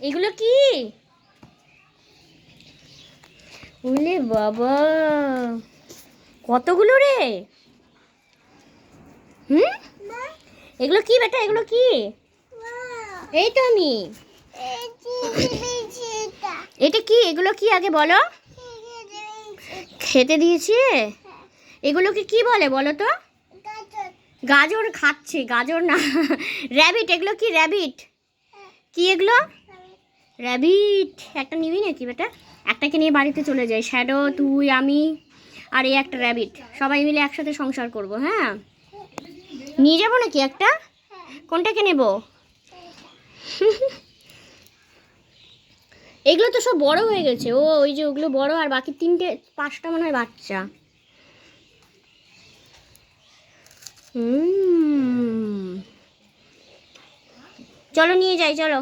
এগুলো কি? ওলে বাবা, কতগুলো রে! এগুলো কি বেটা, এগুলো কি? এই তো আমি, এটা কি? এগুলো কি আগে বলো? খেতে দিয়েছি? এগুলোকে কি বলে বলো তো? গাজর খাচ্ছে, গাজর না, র্যাবিট। এগুলো কি র্যাবিট? কি এগুলো? র্যাবিট। একটা নিবি নাকি বেটা? একটাকে নিয়ে বাড়িতে চলে যাই, শ্যাডো, তুই, আমি আর এই একটা র্যাবিট, সবাই মিলে একসাথে সংসার করব। হ্যাঁ, নিয়ে যাবো নাকি একটা? কোনটাকে নেব? এগুলো তো সব বড় হয়ে গেছে। ও, ওই যে ওগুলো বড়, আর বাকি 3-5টা মনে হয় বাচ্চা। চলো নিয়ে যাই, চলো।